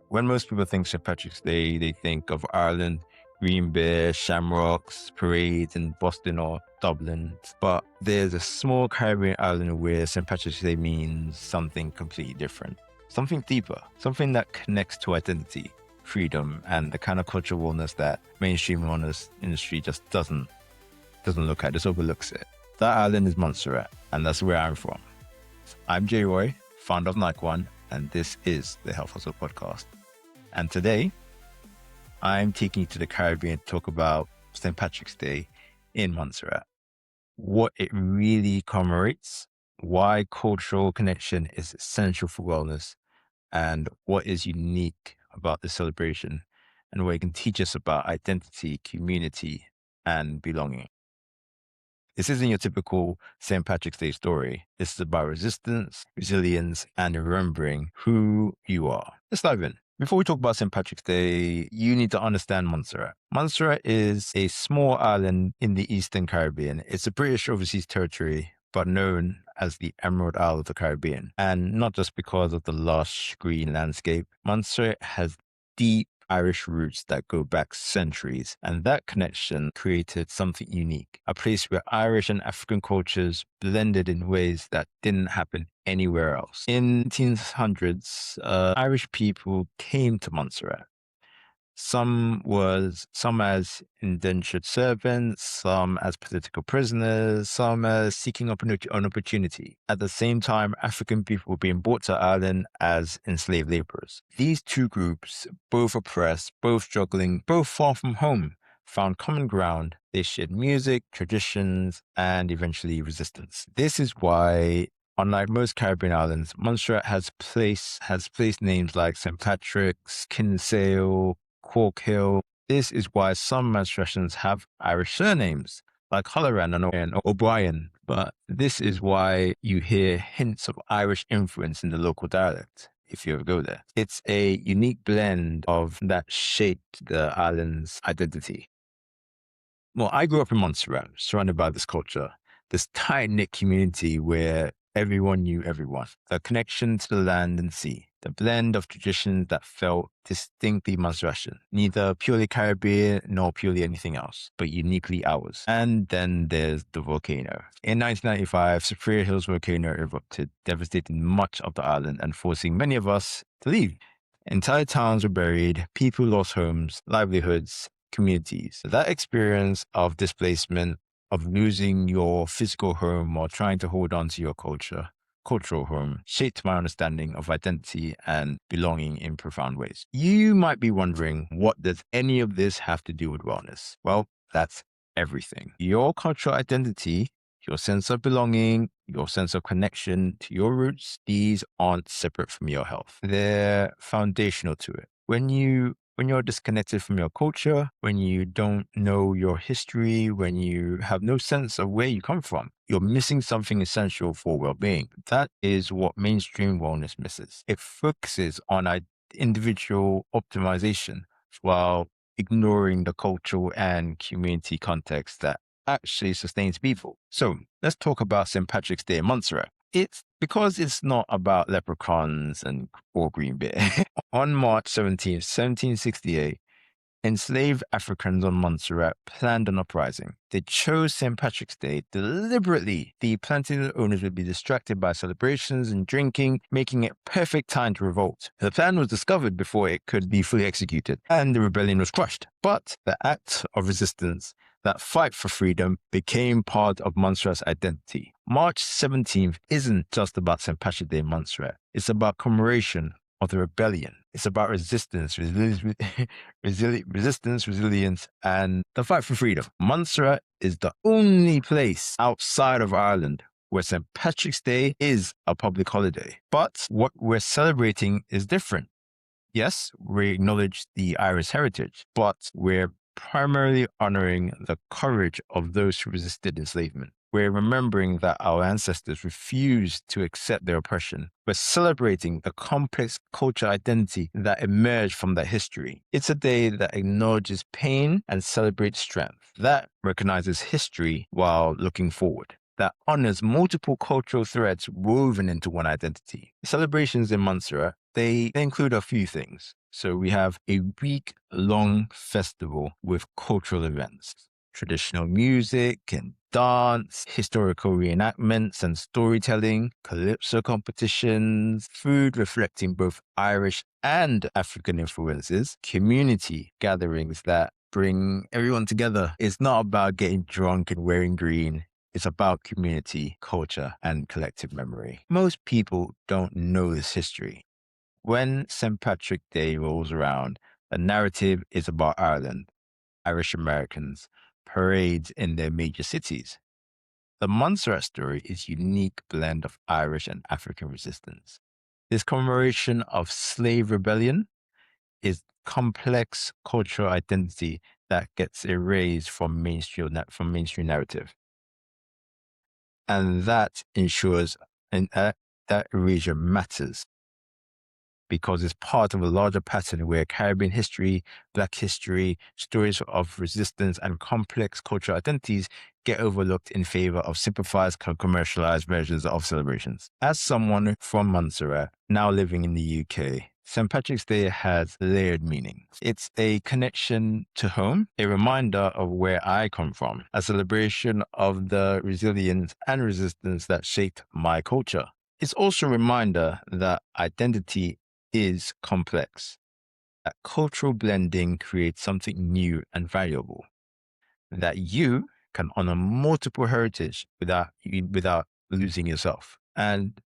When most people think St. Patrick's Day, they think of Ireland, green beer, shamrocks, parades in Boston or Dublin. But there's a small Caribbean island where St. Patrick's Day means something completely different, something deeper, something that connects to identity, freedom, and the kind of cultural wellness that mainstream wellness industry just doesn't look at, just overlooks it. That island is Montserrat, and that's where I'm from. I'm Jay Roy, founder of Nike One, and this is the Health Hustle Podcast. And today, I'm taking you to the Caribbean to talk about St. Patrick's Day in Montserrat, what it really commemorates, why cultural connection is essential for wellness, and what is unique about this celebration, and what it can teach us about identity, community, and belonging. This isn't your typical St. Patrick's Day story. This is about resistance, resilience, and remembering who you are. Let's dive in. Before we talk about St. Patrick's Day, you need to understand Montserrat. Montserrat is a small island in the Eastern Caribbean. It's a British overseas territory, but known as the Emerald Isle of the Caribbean. And not just because of the lush green landscape. Montserrat has deep Irish roots that go back centuries, and that connection created something unique, a place where Irish and African cultures blended in ways that didn't happen anywhere else. In the 1800s, Irish people came to Montserrat. Some as indentured servants, some as political prisoners, some as seeking an opportunity. At the same time, African people were being brought to Ireland as enslaved laborers. These two groups, both oppressed, both struggling, both far from home, found common ground. They shared music, traditions, and eventually resistance. This is why, unlike most Caribbean islands, Montserrat has placed names like St. Patrick's, Kinsale, Cork Hill. This is why some expressions have Irish surnames, like Holloran and O'Brien. But this is why you hear hints of Irish influence in the local dialect, if you ever go there. It's a unique blend of that shaped the island's identity. Well, I grew up in Montserrat, surrounded by this culture, this tight-knit community where everyone knew everyone. The connection to the land and sea, the blend of traditions that felt distinctly Montserratian, neither purely Caribbean nor purely anything else, but uniquely ours. And then there's the volcano. In 1995, Superior Hills volcano erupted, devastating much of the island and forcing many of us to leave. Entire towns were buried, people lost homes, livelihoods, communities. That experience of displacement, of losing your physical home or trying to hold on to your cultural home, shaped my understanding of identity and belonging in profound ways. You might be wondering, what does any of this have to do with wellness? Well, that's everything. Your cultural identity, your sense of belonging, your sense of connection to your roots, these aren't separate from your health. They're foundational to it. When you're disconnected from your culture, when you don't know your history, when you have no sense of where you come from, you're missing something essential for well-being. That is what mainstream wellness misses. It focuses on individual optimization while ignoring the cultural and community context that actually sustains people. So let's talk about St. Patrick's Day in Montserrat. It's because it's not about leprechauns or green beer. On March 17th, 1768, enslaved Africans on Montserrat planned an uprising. They chose St. Patrick's Day deliberately. The plantation owners would be distracted by celebrations and drinking, making it perfect time to revolt. The plan was discovered before it could be fully executed, and the rebellion was crushed. But the act of resistance, that fight for freedom, became part of Montserrat's identity. March 17th isn't just about St. Patrick's Day in Montserrat. It's about commemoration of the rebellion. It's about resistance, resilience, and the fight for freedom. Montserrat is the only place outside of Ireland where St. Patrick's Day is a public holiday. But what we're celebrating is different. Yes, we acknowledge the Irish heritage, but we're primarily honoring the courage of those who resisted enslavement. We're remembering that our ancestors refused to accept their oppression. We're celebrating the complex cultural identity that emerged from that history. It's a day that acknowledges pain and celebrates strength, that recognizes history while looking forward, that honors multiple cultural threads woven into one identity. Celebrations in Montserrat, they include a few things. So we have a week-long festival with cultural events, traditional music and dance, historical reenactments and storytelling, calypso competitions, food reflecting both Irish and African influences, community gatherings that bring everyone together. It's not about getting drunk and wearing green. It's about community, culture, and collective memory. Most people don't know this history. When St. Patrick's Day rolls around, the narrative is about Ireland, Irish Americans, parades in their major cities. The Montserrat story is a unique blend of Irish and African resistance. This commemoration of slave rebellion is complex cultural identity that gets erased from mainstream narrative. And that ensures that erasure matters because it's part of a larger pattern where Caribbean history, Black history, stories of resistance, and complex cultural identities get overlooked in favor of simplified, commercialized versions of celebrations. As someone from Montserrat, now living in the UK, St. Patrick's Day has layered meaning. It's a connection to home, a reminder of where I come from, a celebration of the resilience and resistance that shaped my culture. It's also a reminder that identity is complex, that cultural blending creates something new and valuable, that you can honor multiple heritage without losing yourself. And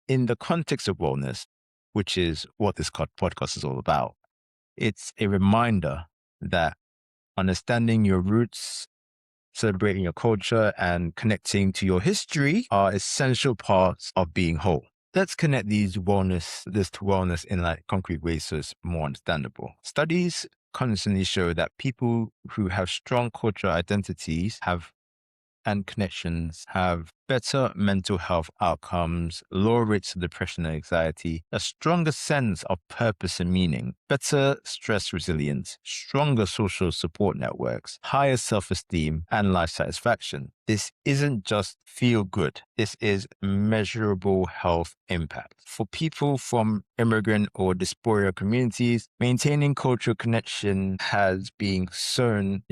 in the context of wellness, which is what this podcast is all about, it's a reminder that understanding your roots, celebrating your culture, and connecting to your history are essential parts of being whole. Let's connect this to wellness in like concrete ways so it's more understandable. Studies constantly show that people who have strong cultural identities and connections have better mental health outcomes, lower rates of depression and anxiety, a stronger sense of purpose and meaning, better stress resilience, stronger social support networks, higher self-esteem, and life satisfaction. This isn't just feel good. This is measurable health impact. For people from immigrant or diaspora communities, maintaining cultural connection has been shown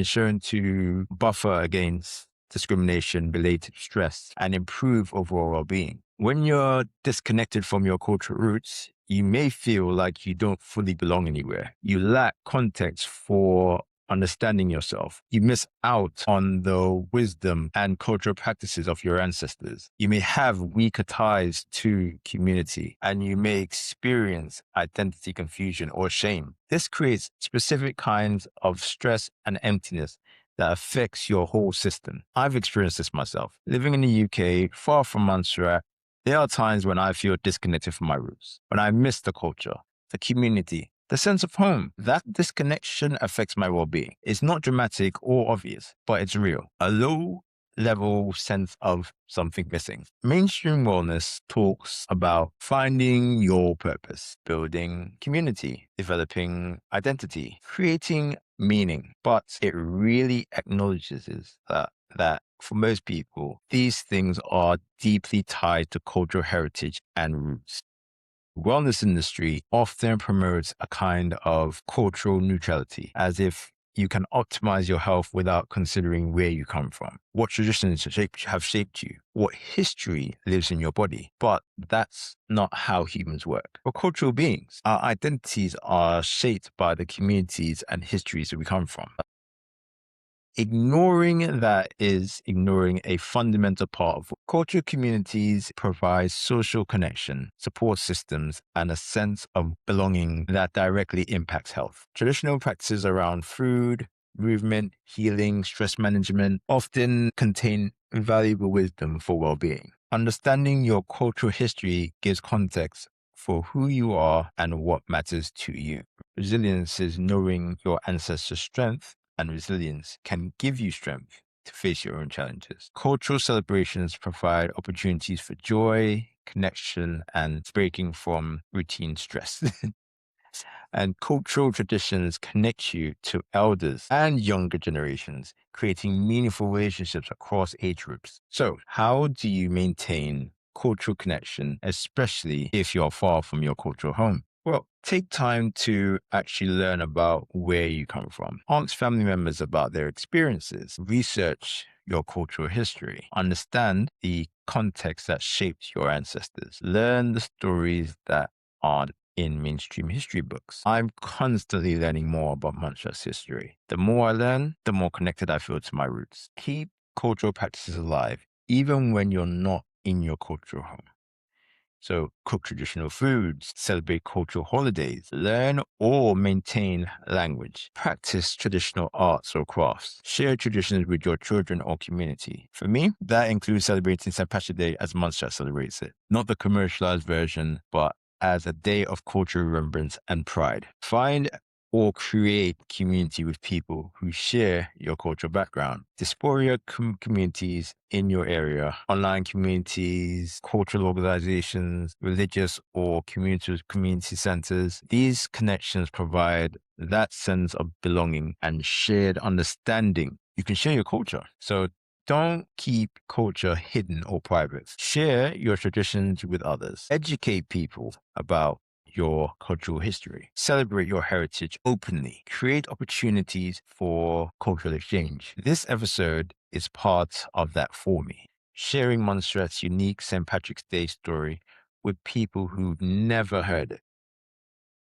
to buffer against discrimination related stress and improve overall well-being. When you're disconnected from your cultural roots, you may feel like you don't fully belong anywhere. You lack context for understanding yourself. You miss out on the wisdom and cultural practices of your ancestors. You may have weaker ties to community, and you may experience identity confusion or shame. This creates specific kinds of stress and emptiness that affects your whole system. I've experienced this myself. Living in the UK, far from Montserrat, there are times when I feel disconnected from my roots, when I miss the culture, the community, the sense of home. That disconnection affects my well-being. It's not dramatic or obvious, but it's real. A low-level sense of something missing. Mainstream wellness talks about finding your purpose, building community, developing identity, creating meaning, but it really acknowledges that for most people, these things are deeply tied to cultural heritage and roots. Wellness industry often promotes a kind of cultural neutrality, as if you can optimize your health without considering where you come from, what traditions have shaped you, what history lives in your body. But that's not how humans work. We're cultural beings. Our identities are shaped by the communities and histories that we come from. Ignoring that is ignoring a fundamental part of cultural communities provide social connection, support systems, and a sense of belonging that directly impacts health. Traditional practices around food, movement, healing, stress management often contain valuable wisdom for well-being. Understanding your cultural history gives context for who you are and what matters to you. Resilience is knowing your ancestors' strength, and resilience can give you strength to face your own challenges. Cultural celebrations provide opportunities for joy, connection, and breaking from routine stress. And cultural traditions connect you to elders and younger generations, creating meaningful relationships across age groups. So, how do you maintain cultural connection, especially if you're far from your cultural home? Well, take time to actually learn about where you come from. Ask family members about their experiences. Research your cultural history. Understand the context that shaped your ancestors. Learn the stories that aren't in mainstream history books. I'm constantly learning more about Montserrat's history. The more I learn, the more connected I feel to my roots. Keep cultural practices alive, even when you're not in your cultural home. So cook traditional foods, celebrate cultural holidays, learn or maintain language, practice traditional arts or crafts, share traditions with your children or community. For me, that includes celebrating St. Patrick's Day as Montserrat celebrates it. Not the commercialized version, but as a day of cultural remembrance and pride. Find or create community with people who share your cultural background. Diaspora communities in your area, online communities, cultural organizations, religious or community centers. These connections provide that sense of belonging and shared understanding. You can share your culture. So don't keep culture hidden or private. Share your traditions with others. Educate people about your cultural history. Celebrate your heritage openly. Create opportunities for cultural exchange. This episode is part of that for me. Sharing Montserrat's unique St. Patrick's Day story with people who've never heard it.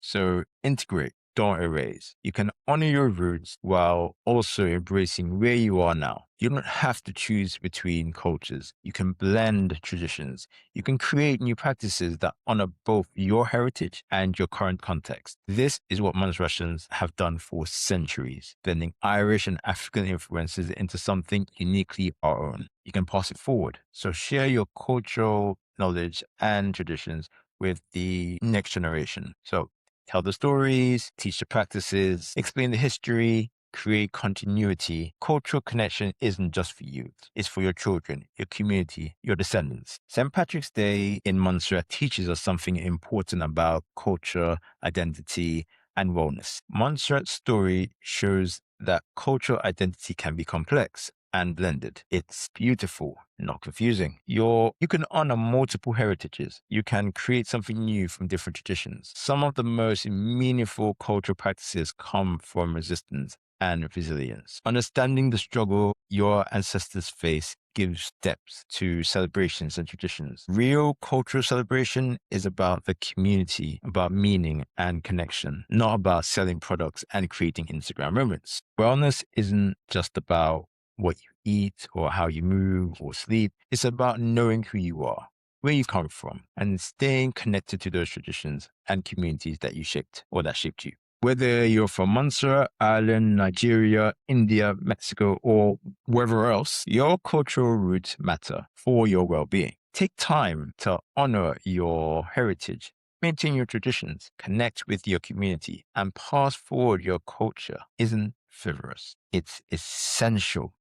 So integrate, don't erase. You can honor your roots while also embracing where you are now. You don't have to choose between cultures. You can blend traditions. You can create new practices that honor both your heritage and your current context. This is what Montserratians have done for centuries, blending Irish and African influences into something uniquely our own. You can pass it forward. So share your cultural knowledge and traditions with the next generation. So tell the stories, teach the practices, explain the history, create continuity. Cultural connection isn't just for you. It's for your children, your community, your descendants. St. Patrick's Day in Montserrat teaches us something important about culture, identity, and wellness. Montserrat's story shows that cultural identity can be complex and blended. It's beautiful, not confusing. You can honor multiple heritages. You can create something new from different traditions. Some of the most meaningful cultural practices come from resistance and resilience. Understanding the struggle your ancestors face gives depth to celebrations and traditions. Real cultural celebration is about the community, about meaning and connection, not about selling products and creating Instagram moments. Wellness isn't just about what you eat or how you move or sleep. It's about knowing who you are, where you come from, and staying connected to those traditions and communities that you shaped or that shaped you. Whether you're from Montserrat, Ireland, Nigeria, India, Mexico, or wherever else, your cultural roots matter for your well-being. Take time to honor your heritage, maintain your traditions, connect with your community, and pass forward your culture isn't frivolous. It's essential.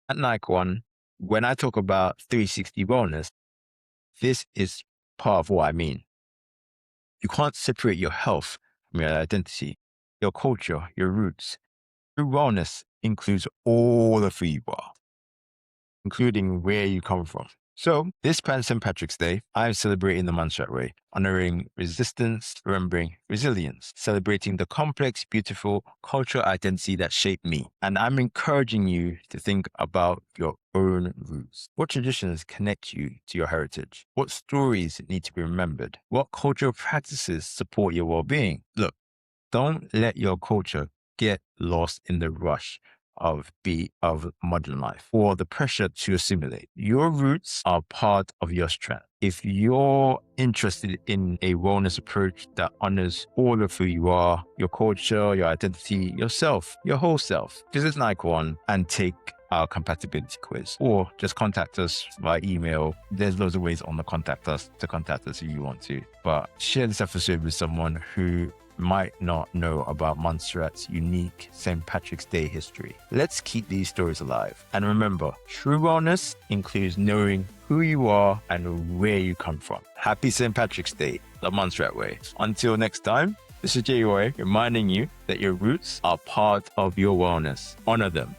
At Nike One, when I talk about 360 wellness, this is part of what I mean. You can't separate your health from your identity, your culture, your roots. True wellness includes all of who you are, including where you come from. So, this St. Patrick's Day, I'm celebrating the Montserrat way, honoring resistance, remembering resilience, celebrating the complex, beautiful cultural identity that shaped me. And I'm encouraging you to think about your own roots. What traditions connect you to your heritage? What stories need to be remembered? What cultural practices support your well-being? Look, don't let your culture get lost in the rush of modern life or the pressure to assimilate. Your roots are part of your strength. If you're interested in a wellness approach that honors all of who you are, your culture, your identity, yourself, your whole self, visit Nike One and take our compatibility quiz, or just contact us via email. There's loads of ways on the contact us if you want to, but share this episode with someone who might not know about Montserrat's unique St. Patrick's Day history. Let's keep these stories alive. And remember, true wellness includes knowing who you are and where you come from. Happy St. Patrick's Day, the Montserrat way. Until next time, this is Jay reminding you that your roots are part of your wellness. Honor them.